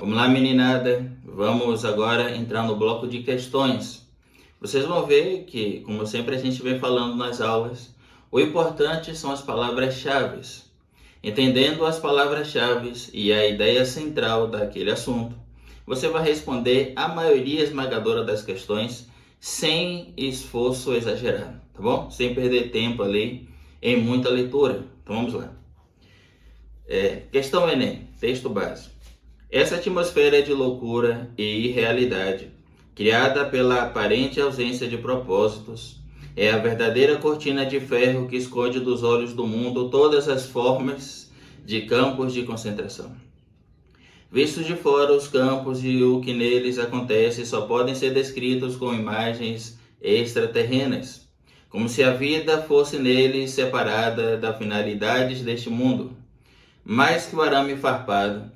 Vamos lá, meninada. Vamos agora entrar no bloco de questões. Vocês vão ver que, como sempre a gente vem falando nas aulas, o importante são as palavras-chave. Entendendo as palavras-chave e a ideia central daquele assunto, você vai responder a maioria esmagadora das questões sem esforço exagerado, tá bom? Sem perder tempo ali em muita leitura. Então vamos lá. Questão Enem, texto base. Essa atmosfera de loucura e irrealidade, criada pela aparente ausência de propósitos, é a verdadeira cortina de ferro que esconde dos olhos do mundo todas as formas de campos de concentração. Vistos de fora, os campos e o que neles acontece só podem ser descritos com imagens extraterrenas, como se a vida fosse neles separada das finalidades deste mundo. Mais que o arame farpado,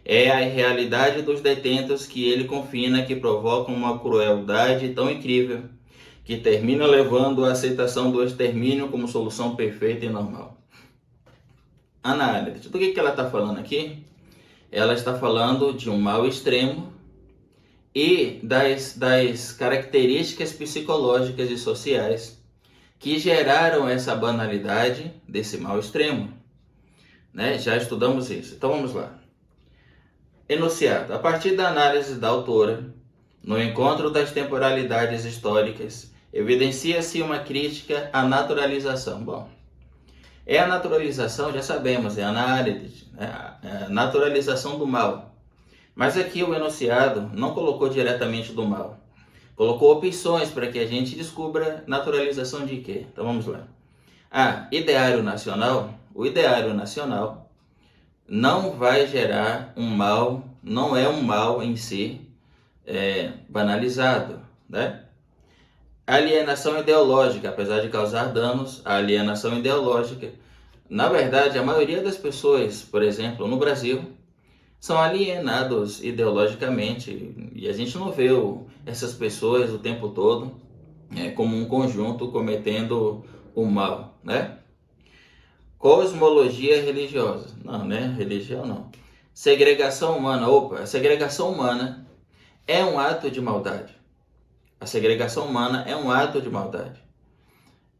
é a irrealidade dos detentos que ele confina que provocam uma crueldade tão incrível que termina levando à aceitação do extermínio como solução perfeita e normal. Análise. Do que ela está falando aqui? Ela está falando de um mal extremo e das características psicológicas e sociais que geraram essa banalidade desse mal extremo. Né? Já estudamos isso. Então vamos lá. Enunciado. A partir da análise da autora, no encontro das temporalidades históricas, evidencia-se uma crítica à naturalização. Bom, a naturalização, já sabemos, é a análise, a naturalização do mal. Mas aqui o enunciado não colocou diretamente do mal. Colocou opções para que a gente descubra naturalização de quê? Então vamos lá. Ideário nacional. O ideário nacional não vai gerar um mal, não é um mal em si banalizado, né? Alienação ideológica, apesar de causar danos, a alienação ideológica, na verdade, a maioria das pessoas, por exemplo, no Brasil, são alienados ideologicamente e a gente não vê essas pessoas o tempo todo como um conjunto cometendo o mal, né? Cosmologia religiosa. Não, né? Religião não. Segregação humana. A segregação humana é um ato de maldade. A segregação humana é um ato de maldade.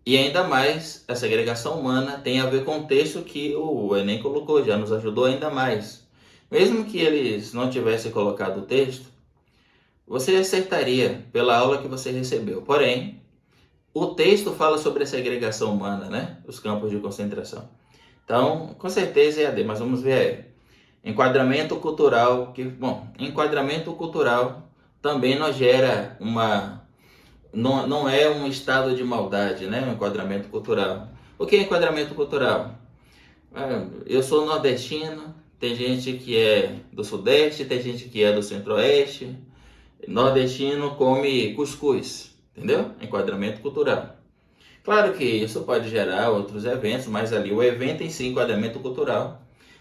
E ainda mais, a segregação humana tem a ver com o texto que o Enem colocou, já nos ajudou ainda mais. Mesmo que eles não tivessem colocado o texto, você acertaria pela aula que você recebeu. Porém, o texto fala sobre a segregação humana, né? Os campos de concentração. Então, com certeza é AD, mas vamos ver aí. Enquadramento cultural, enquadramento cultural também não gera não é um estado de maldade, né? Um enquadramento cultural. O que é enquadramento cultural? Eu sou nordestino, tem gente que é do sudeste, tem gente que é do centro-oeste. Nordestino come cuscuz, entendeu? Enquadramento cultural. Claro que isso pode gerar outros eventos, mas ali o evento em si, enquadramento cultural,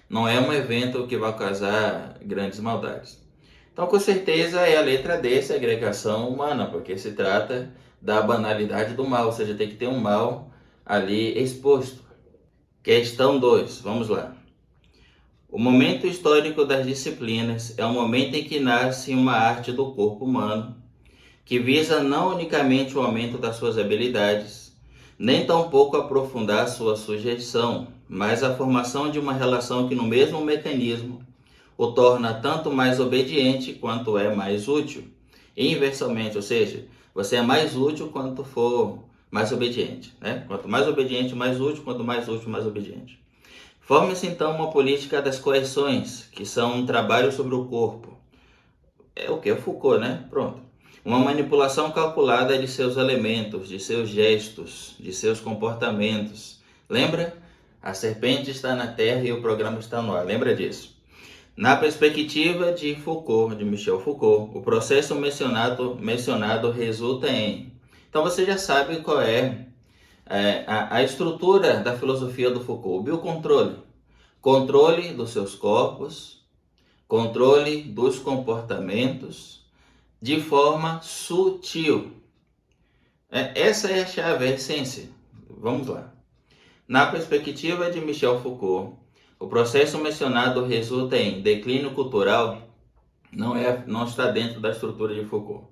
não é um evento que vai causar grandes maldades. Então, com certeza, é a letra D, segregação humana, porque se trata da banalidade do mal, ou seja, tem que ter um mal ali exposto. Questão 2, vamos lá. O momento histórico das disciplinas é o momento em que nasce uma arte do corpo humano, que visa não unicamente o aumento das suas habilidades, nem tampouco aprofundar sua sujeição, mas a formação de uma relação que no mesmo mecanismo o torna tanto mais obediente quanto é mais útil. E inversamente, ou seja, você é mais útil quanto for mais obediente, né? Quanto mais obediente, mais útil, quanto mais útil, mais obediente. Forma-se então uma política das coerções, que são um trabalho sobre o corpo. É o que? É Foucault, né? Pronto. Uma manipulação calculada de seus elementos, de seus gestos, de seus comportamentos. Lembra? A serpente está na terra e o programa está no ar. Lembra disso? Na perspectiva de Foucault, de Michel Foucault, o processo mencionado resulta em... Então você já sabe qual é a estrutura da filosofia do Foucault. O biocontrole. Controle dos seus corpos, controle dos comportamentos, de forma sutil. Essa é a chave, a essência. Vamos lá. Na perspectiva de Michel Foucault, o processo mencionado resulta em declínio cultural. não está dentro da estrutura de Foucault.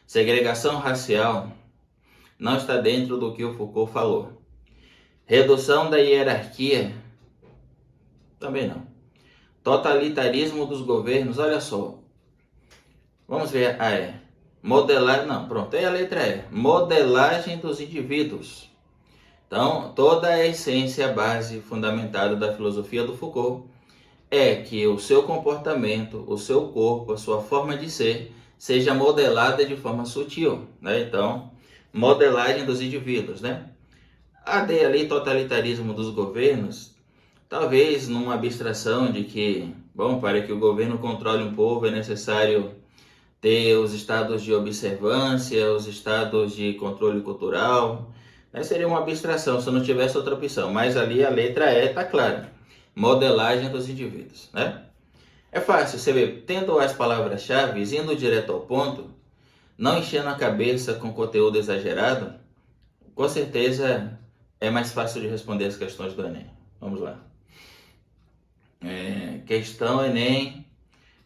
Segregação racial não está dentro do que o Foucault falou. Redução da hierarquia, também não. Totalitarismo dos governos, olha só. Vamos ver, modelagem, não, pronto, é a letra E. Modelagem dos indivíduos. Então, toda a essência, a base fundamentada da filosofia do Foucault é que o seu comportamento, o seu corpo, a sua forma de ser, seja modelada de forma sutil, né? Então, modelagem dos indivíduos, né? A D ali, totalitarismo dos governos, talvez numa abstração de que, bom, para que o governo controle um povo é necessário ter os estados de observância, os estados de controle cultural, né? Seria uma abstração se não tivesse outra opção, mas ali a letra E está clara, modelagem dos indivíduos, né? É fácil, você vê, tendo as palavras-chave, indo direto ao ponto, não enchendo a cabeça com conteúdo exagerado, com certeza é mais fácil de responder as questões do Enem. Vamos lá. Questão Enem,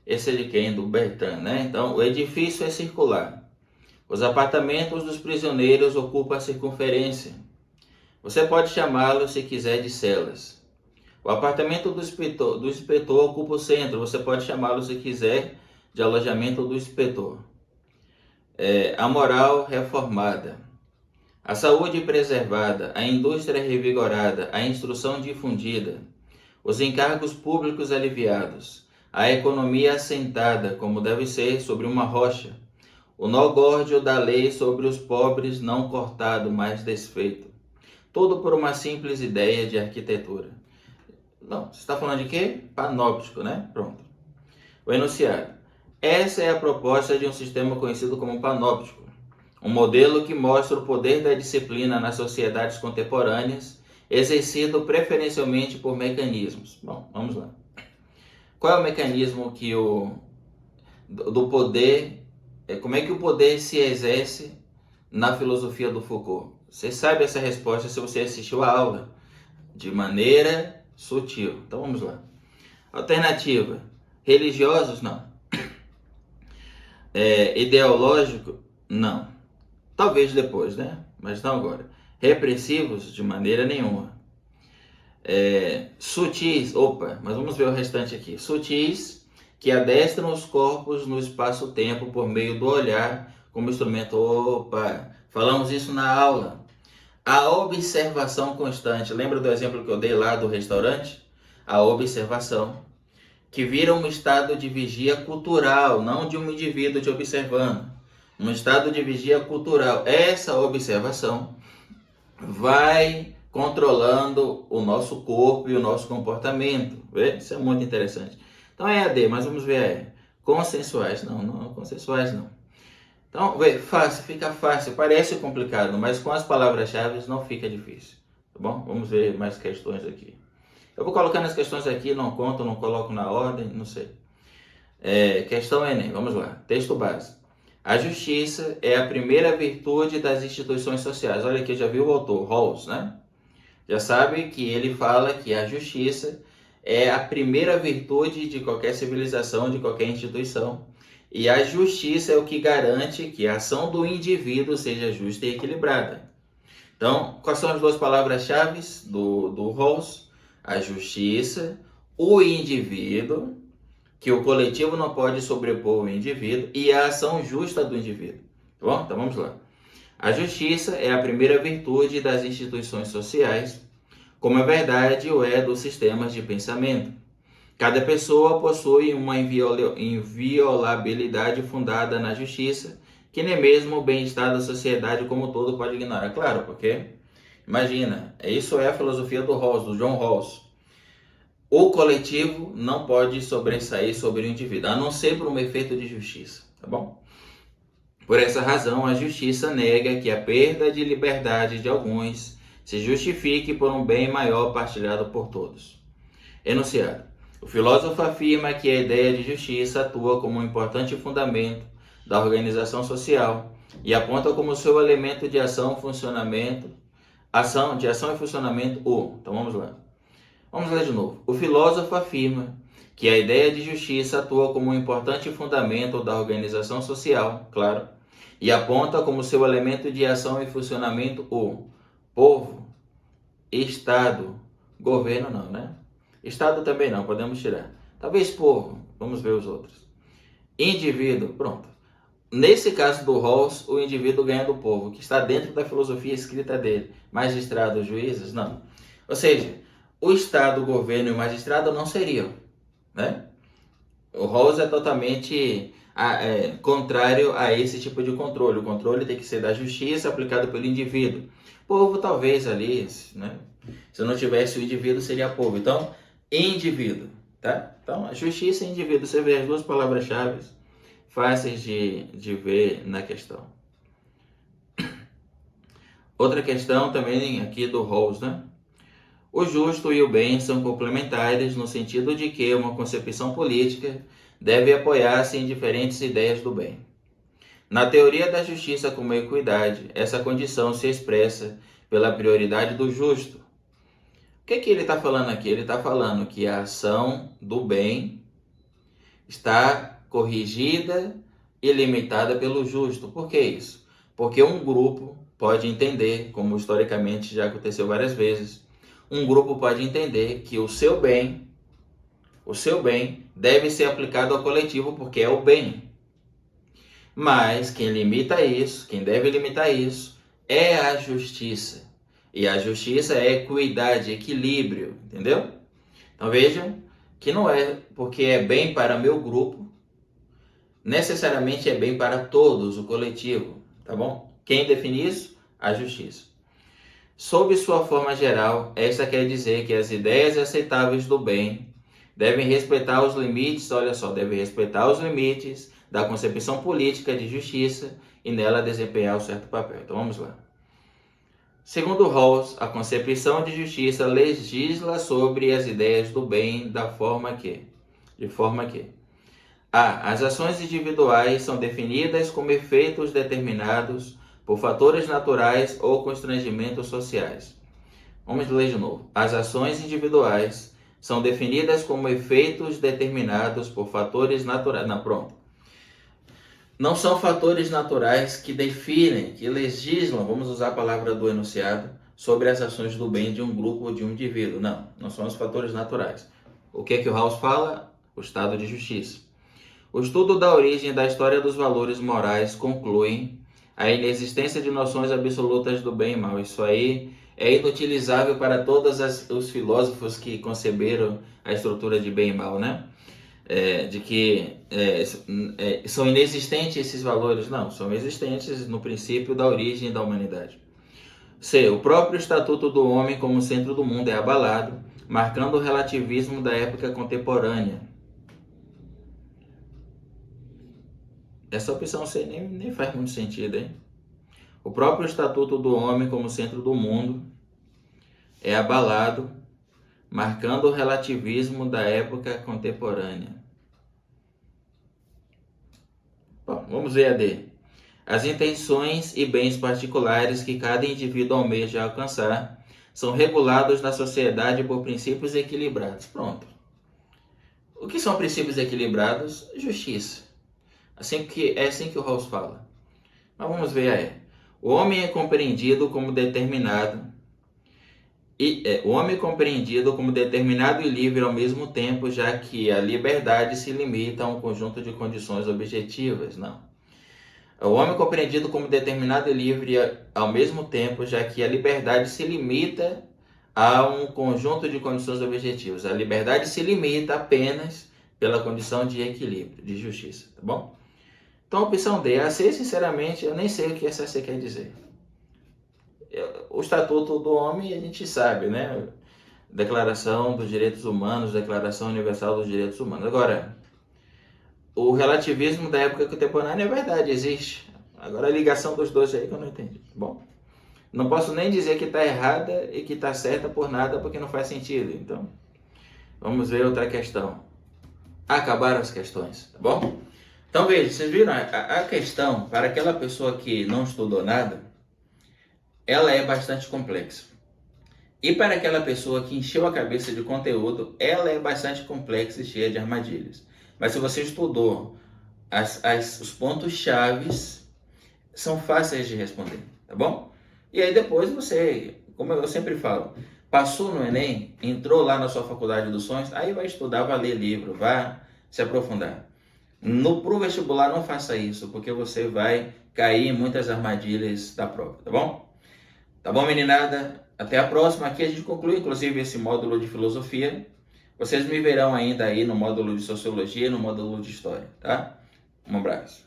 esse é de quem? Do Bertrand, né? Então, o edifício é circular. Os apartamentos dos prisioneiros ocupam a circunferência. Você pode chamá-los, se quiser, de celas. O apartamento do inspetor ocupa o centro. Você pode chamá-lo, se quiser, de alojamento do inspetor. A moral reformada. A saúde preservada, a indústria revigorada, a instrução difundida, os encargos públicos aliviados, a economia assentada, como deve ser, sobre uma rocha, o nó górdio da lei sobre os pobres não cortado, mas desfeito. Tudo por uma simples ideia de arquitetura. Não, você está falando de quê? Panóptico, né? Pronto. O enunciado. Essa é a proposta de um sistema conhecido como panóptico. Um modelo que mostra o poder da disciplina nas sociedades contemporâneas, exercido preferencialmente por mecanismos. Bom, vamos lá. Qual é o mecanismo do poder? Como é que o poder se exerce na filosofia do Foucault? Você sabe essa resposta se você assistiu a aula, de maneira sutil. Então vamos lá. Alternativa. Religiosos? Não. Ideológico? Não. Talvez depois, né? Mas não agora. Repressivos? De maneira nenhuma. Sutis? Opa, mas vamos ver o restante aqui. Sutis, que adestram os corpos no espaço-tempo por meio do olhar como instrumento. Opa, falamos isso na aula. A observação constante. Lembra do exemplo que eu dei lá do restaurante? A observação, que vira um estado de vigia cultural, não de um indivíduo te observando. Um estado de vigia cultural. Essa observação vai controlando o nosso corpo e o nosso comportamento. Vê? Isso é muito interessante. Então é a D, mas vamos ver a E. Consensuais. Não, consensuais não. Então, vê, fácil, fica fácil. Parece complicado, mas com as palavras-chave não fica difícil. Tá bom? Vamos ver mais questões aqui. Eu vou colocando as questões aqui, não conto, não coloco na ordem, não sei. Questão Enem, vamos lá. Texto base. A justiça é a primeira virtude das instituições sociais. Olha aqui, já viu o autor, Rawls, né? Já sabe que ele fala que a justiça é a primeira virtude de qualquer civilização, de qualquer instituição. E a justiça é o que garante que a ação do indivíduo seja justa e equilibrada. Então, quais são as duas palavras-chave do Rawls? A justiça, o indivíduo, que o coletivo não pode sobrepor o indivíduo, e a ação justa do indivíduo. Tá bom? Então vamos lá. A justiça é a primeira virtude das instituições sociais, como a verdade o é dos sistemas de pensamento. Cada pessoa possui uma inviolabilidade fundada na justiça, que nem mesmo o bem-estar da sociedade como todo pode ignorar. Claro, porque, imagina, isso é a filosofia do Rawls, do John Rawls. O coletivo não pode sobressair sobre o indivíduo, a não ser por um efeito de justiça, tá bom? Por essa razão, a justiça nega que a perda de liberdade de alguns se justifique por um bem maior partilhado por todos. Enunciado. O filósofo afirma que a ideia de justiça atua como um importante fundamento da organização social e aponta como seu elemento de ação e funcionamento Então vamos lá. Vamos ler de novo. O filósofo afirma que a ideia de justiça atua como um importante fundamento da organização social, claro, e aponta como seu elemento de ação e funcionamento o povo, Estado, governo não, né? Estado também não, podemos tirar. Talvez povo, vamos ver os outros. Indivíduo, pronto. Nesse caso do Rawls, o indivíduo ganha do povo, que está dentro da filosofia escrita dele. Magistrados, juízes, não. Ou seja, o Estado, o governo e o magistrado não seriam, né? O Rawls é totalmente contrário a esse tipo de controle. O controle tem que ser da justiça aplicado pelo indivíduo. Povo talvez ali, né? Se não tivesse o indivíduo, seria povo. Então, indivíduo, tá? Então, a justiça e indivíduo, você vê as duas palavras-chave fáceis de ver na questão. Outra questão também aqui do Rawls, né? O justo e o bem são complementares no sentido de que uma concepção política deve apoiar-se em diferentes ideias do bem. Na teoria da justiça como equidade, essa condição se expressa pela prioridade do justo. O que ele está falando aqui? Ele está falando que a ação do bem está corrigida e limitada pelo justo. Por que isso? Porque um grupo pode entender, como historicamente já aconteceu várias vezes, um grupo pode entender que o seu bem deve ser aplicado ao coletivo porque é o bem. Mas quem limita isso, quem deve limitar isso, é a justiça. E a justiça é equidade, equilíbrio, entendeu? Então vejam que não é porque é bem para meu grupo, necessariamente é bem para todos, o coletivo, tá bom? Quem define isso? A justiça. Sob sua forma geral, esta quer dizer que as ideias aceitáveis do bem devem respeitar os limites, olha só, devem respeitar os limites da concepção política de justiça e nela desempenhar um certo papel. Então vamos lá. Segundo Rawls, a concepção de justiça legisla sobre as ideias do bem de forma que as ações individuais são definidas como efeitos determinados por fatores naturais ou constrangimentos sociais. Vamos ler de novo. As ações individuais são definidas como efeitos determinados por fatores naturais. Não, pronto. Não são fatores naturais que definem, que legislam, vamos usar a palavra do enunciado, sobre as ações do bem de um grupo ou de um indivíduo. Não são os fatores naturais. O que o Rawls fala? O estado de justiça. O estudo da origem e da história dos valores morais conclui a inexistência de noções absolutas do bem e mal. Isso aí é inutilizável para todos os filósofos que conceberam a estrutura de bem e mal, né? São inexistentes esses valores. Não, são existentes no princípio da origem da humanidade. C. O próprio estatuto do homem como centro do mundo é abalado, marcando o relativismo da época contemporânea. Essa opção C nem faz muito sentido, hein? O próprio estatuto do homem como centro do mundo é abalado, marcando o relativismo da época contemporânea. Bom, vamos ver a D. As intenções e bens particulares que cada indivíduo almeja alcançar são regulados na sociedade por princípios equilibrados. Pronto. O que são princípios equilibrados? Justiça. É assim que o Rawls fala. Mas vamos ver a E. O homem é compreendido como determinado e livre ao mesmo tempo, já que a liberdade se limita a um conjunto de condições objetivas. Não. O homem é compreendido como determinado e livre ao mesmo tempo, já que a liberdade se limita a um conjunto de condições objetivas. A liberdade se limita apenas pela condição de equilíbrio, de justiça, tá bom? Então, a opção D, a C, sinceramente, eu nem sei o que essa C quer dizer. O Estatuto do Homem, a gente sabe, né? Declaração dos Direitos Humanos, Declaração Universal dos Direitos Humanos. Agora, o relativismo da época contemporânea é verdade, existe. Agora, a ligação dos dois aí que eu não entendi. Bom, não posso nem dizer que está errada e que está certa por nada, porque não faz sentido. Então, vamos ver outra questão. Acabaram as questões, tá bom? Então veja, vocês viram, a questão para aquela pessoa que não estudou nada, ela é bastante complexa. E para aquela pessoa que encheu a cabeça de conteúdo, ela é bastante complexa e cheia de armadilhas. Mas se você estudou os pontos chaves, são fáceis de responder, tá bom? E aí depois você, como eu sempre falo, passou no Enem, entrou lá na sua faculdade dos sonhos, aí vai estudar, vai ler livro, vai se aprofundar. Pro vestibular não faça isso, porque você vai cair em muitas armadilhas da prova, tá bom? Tá bom, meninada? Até a próxima. Aqui a gente conclui, inclusive, esse módulo de filosofia. Vocês me verão ainda aí no módulo de sociologia e no módulo de história, tá? Um abraço.